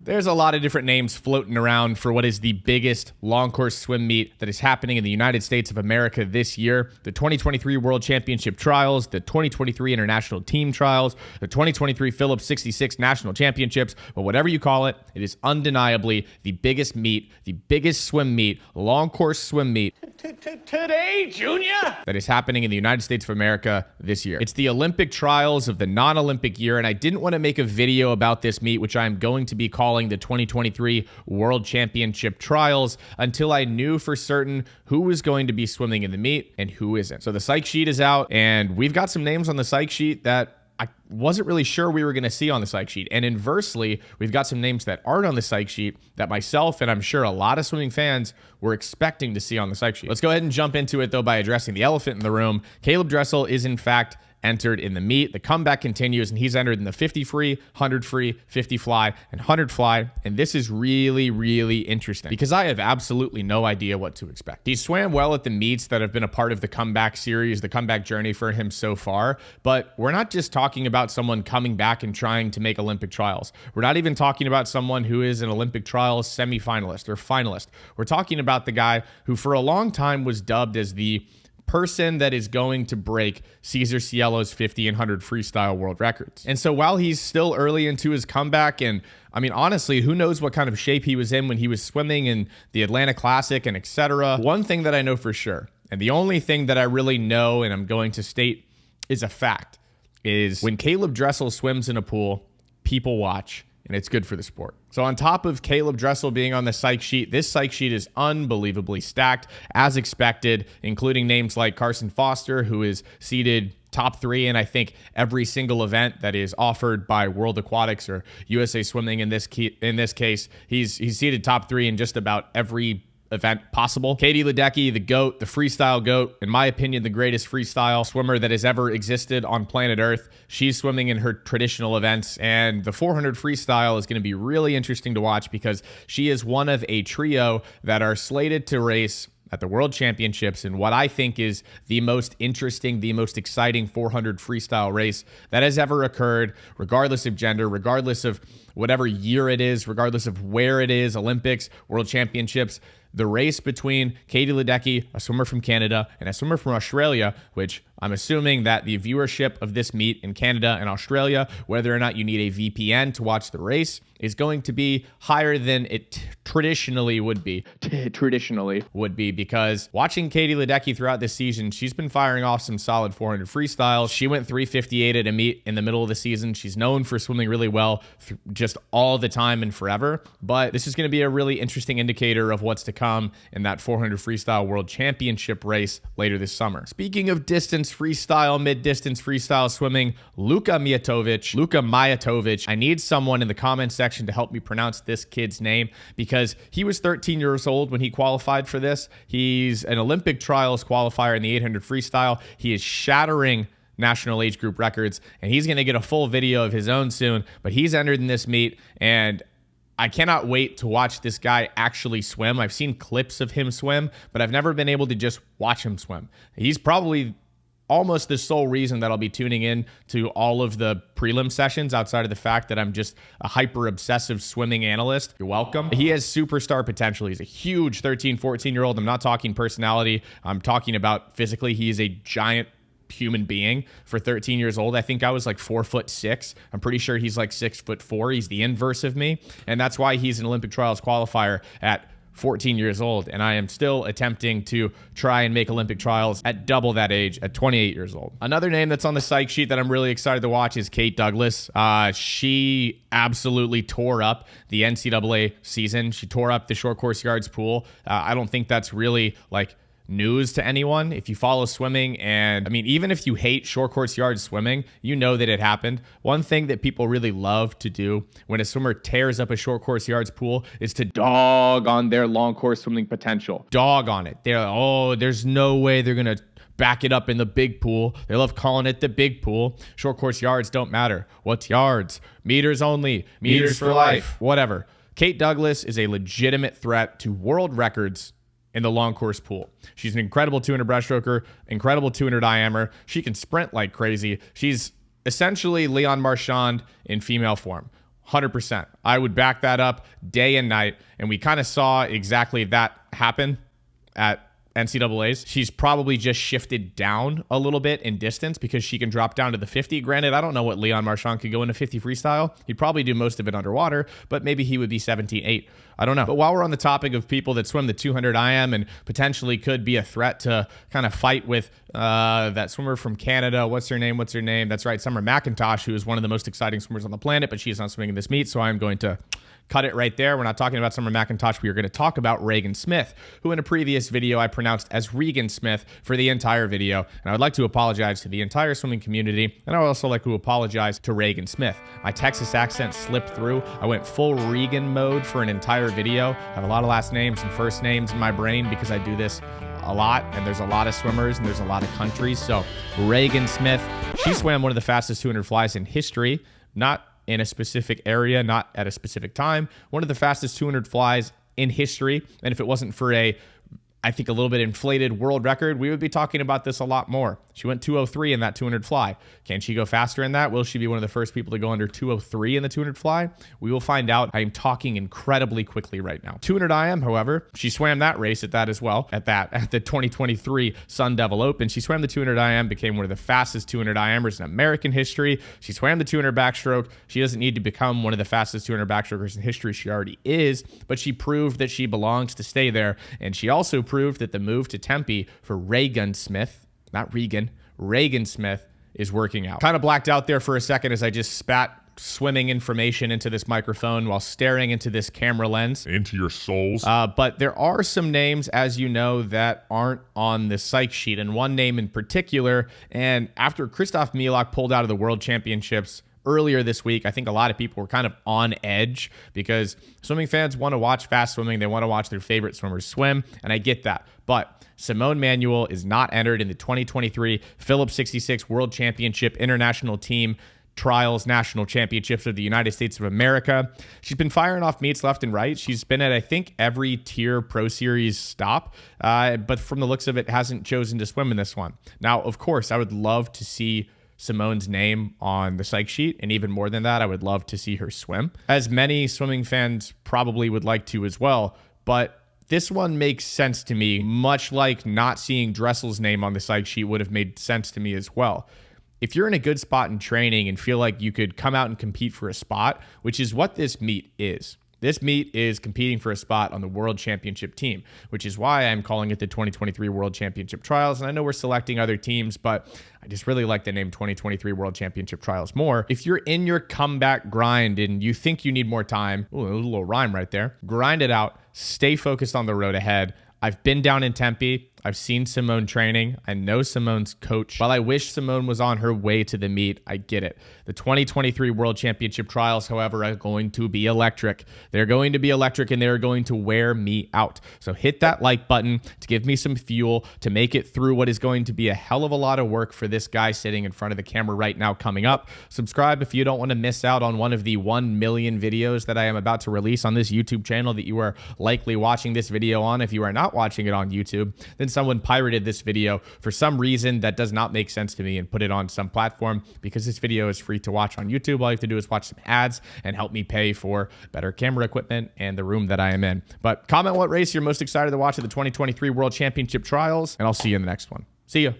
There's a lot of different names floating around for what is the biggest long course swim meet that is happening in the United States of America this year. The 2023 World Championship Trials, the 2023 International Team Trials, the 2023 Phillips 66 National Championships, but whatever you call it, it is undeniably the biggest meet, the biggest swim meet, long course swim meet Today, Junior, that is happening in the United States of America this year. It's the Olympic trials of the non-Olympic year, and I didn't want to make a video about this meet, which I'm going to be calling the 2023 World Championship Trials, until I knew for certain who was going to be swimming in the meet and who isn't. So the psych sheet is out, and we've got some names on the psych sheet that I wasn't really sure we were going to see on the psych sheet. And inversely, we've got some names that aren't on the psych sheet that myself and I'm sure a lot of swimming fans were expecting to see on the psych sheet. Let's go ahead and jump into it, though, by addressing the elephant in the room. Caeleb Dressel is, in fact, entered in the meet. The comeback continues, and he's entered in the 50 free, 100 free, 50 fly, and 100 fly. And this is really, really interesting because I have absolutely no idea what to expect. He swam well at the meets that have been a part of the comeback series, the comeback journey for him so far. But we're not just talking about someone coming back and trying to make Olympic trials. We're not even talking about someone who is an Olympic trials semifinalist or finalist. We're talking about the guy who for a long time was dubbed as the person that is going to break Cesar Ciello's 50 and 100 freestyle world records. And so while he's still early into his comeback, and I mean, honestly, who knows what kind of shape he was in when he was swimming in the Atlanta Classic and etc. One thing that I know for sure, and the only thing that I really know and I'm going to state is a fact, is when Caeleb Dressel swims in a pool, people watch, and it's good for the sport. So on top of Caeleb Dressel being on the psych sheet, this psych sheet is unbelievably stacked, as expected, including names like Carson Foster, who is seeded top 3 in, I think, every single event that is offered by World Aquatics or USA Swimming in this case. He's seeded top 3 in just about every event possible. Katie Ledecky, the GOAT, the freestyle GOAT, in my opinion, the greatest freestyle swimmer that has ever existed on planet Earth. She's swimming in her traditional events, and the 400 freestyle is going to be really interesting to watch because she is one of a trio that are slated to race at the World Championships in what I think is the most interesting, the most exciting 400 freestyle race that has ever occurred, regardless of gender, regardless of whatever year it is, regardless of where it is, Olympics, World Championships. The race between Katie Ledecky, a swimmer from Canada, and a swimmer from Australia, which I'm assuming that the viewership of this meet in Canada and Australia, whether or not you need a VPN to watch the race, is going to be higher than it traditionally would be. Because watching Katie Ledecky throughout this season, she's been firing off some solid 400 freestyles. She went 358 at a meet in the middle of the season. She's known for swimming really well just all the time and forever. But this is going to be a really interesting indicator of what's to come in that 400 freestyle world championship race later this summer. Speaking of distance freestyle, mid-distance freestyle swimming, Luca Miatovich. I need someone in the comment section to help me pronounce this kid's name because he was 13 years old when he qualified for this. He's an Olympic trials qualifier in the 800 freestyle. He is shattering national age group records, and he's going to get a full video of his own soon, but he's entered in this meet, and I cannot wait to watch this guy actually swim. I've seen clips of him swim, but I've never been able to just watch him swim. He's probably almost the sole reason that I'll be tuning in to all of the prelim sessions outside of the fact that I'm just a hyper obsessive swimming analyst. You're welcome. He has superstar potential. He's a huge 13, 14-year-old. I'm not talking personality. I'm talking about physically. He is a giant human being for 13 years old. I think I was like 4'6". I'm pretty sure he's like 6'4". He's the inverse of me. And that's why he's an Olympic trials qualifier at 14 years old, and I am still attempting to try and make Olympic trials at double that age at 28 years old. Another name that's on the psych sheet that I'm really excited to watch is Kate Douglas. She absolutely tore up the NCAA season. She tore up the short course yards pool. I don't think that's really like news to anyone if you follow swimming. And I mean, even if you hate short course yard swimming, you know that it happened. One thing that people really love to do when a swimmer tears up a short course yards pool is to dog on their long course swimming potential. Dog on it. They're like, oh, there's no way they're going to back it up in the big pool. They love calling it the big pool. Short course yards don't matter. What's yards? Meters only. Meters for life. Whatever. Kate Douglas is a legitimate threat to world records in the long course pool. She's an incredible 200 breaststroker, incredible 200 diameter. She can sprint like crazy. She's essentially Leon Marchand in female form. 100%. I would back that up day and night. And we kind of saw exactly that happen at NCAAs. She's probably just shifted down a little bit in distance because she can drop down to the 50. Granted, I don't know what Leon Marchand could go into 50 freestyle. He'd probably do most of it underwater, but maybe he would be 17.8. I don't know. But while we're on the topic of people that swim the 200 IM and potentially could be a threat to kind of fight with that swimmer from Canada, what's her name? That's right, Summer McIntosh, who is one of the most exciting swimmers on the planet, but she is not swimming in this meet, so I'm going to cut it right there. We're not talking about Summer McIntosh. We are going to talk about Regan Smith, who in a previous video I pronounced as Regan Smith for the entire video. And I would like to apologize to the entire swimming community. And I would also like to apologize to Regan Smith. My Texas accent slipped through. I went full Regan mode for an entire video. I have a lot of last names and first names in my brain because I do this a lot, and there's a lot of swimmers and there's a lot of countries. So Regan Smith, she swam one of the fastest 200 flies in history, not in a specific area, not at a specific time. One of the fastest 200 flies in history. And if it wasn't for I think a little bit inflated world record, we would be talking about this a lot more. She went 203 in that 200 fly. Can she go faster in that? Will she be one of the first people to go under 203 in the 200 fly? We will find out. I am talking incredibly quickly right now. 200 IM, however, she swam that race at that as well, at the 2023 Sun Devil Open. She swam the 200 IM, became one of the fastest 200 IMers in American history. She swam the 200 backstroke. She doesn't need to become one of the fastest 200 backstrokers in history. She already is, but she proved that she belongs to stay there. And she also proved that the move to Tempe for Regan Smith, not Regan, Regan Smith, is working out. Kind of blacked out there for a second as I just spat swimming information into this microphone while staring into this camera lens. Into your souls. But there are some names, as you know, that aren't on the psych sheet, and one name in particular. And after Christoph Mielak pulled out of the World Championships earlier this week, I think a lot of people were kind of on edge because swimming fans want to watch fast swimming. They want to watch their favorite swimmers swim, and I get that. But Simone Manuel is not entered in the 2023 Phillips 66 World Championship International Team Trials National Championships of the United States of America. She's been firing off meets left and right. She's been at, I think, every tier Pro Series stop, but from the looks of it, hasn't chosen to swim in this one. Now, of course, I would love to see Simone's name on the psych sheet, and even more than that, I would love to see her swim, as many swimming fans probably would like to as well. But this one makes sense to me, much like not seeing Dressel's name on the psych sheet would have made sense to me as well. If you're in a good spot in training and feel like you could come out and compete for a spot, which is what this meet is. This meet is competing for a spot on the World Championship team, which is why I'm calling it the 2023 World Championship Trials. And I know we're selecting other teams, but I just really like the name 2023 World Championship Trials more. If you're in your comeback grind and you think you need more time, ooh, a little rhyme right there, grind it out, stay focused on the road ahead. I've been down in Tempe. I've seen Simone training. I know Simone's coach. While I wish Simone was on her way to the meet, I get it. The 2023 World Championship Trials, however, are going to be electric. They're going to be electric, and they're going to wear me out. So hit that like button to give me some fuel to make it through what is going to be a hell of a lot of work for this guy sitting in front of the camera right now coming up. Subscribe if you don't want to miss out on one of the 1 million videos that I am about to release on this YouTube channel that you are likely watching this video on. If you are not watching it on YouTube, then someone pirated this video for some reason that does not make sense to me and put it on some platform, because this video is free to watch on YouTube. All you have to do is watch some ads and help me pay for better camera equipment and the room that I am in. But comment what race you're most excited to watch at the 2023 World Championship Trials, and I'll see you in the next one. See ya.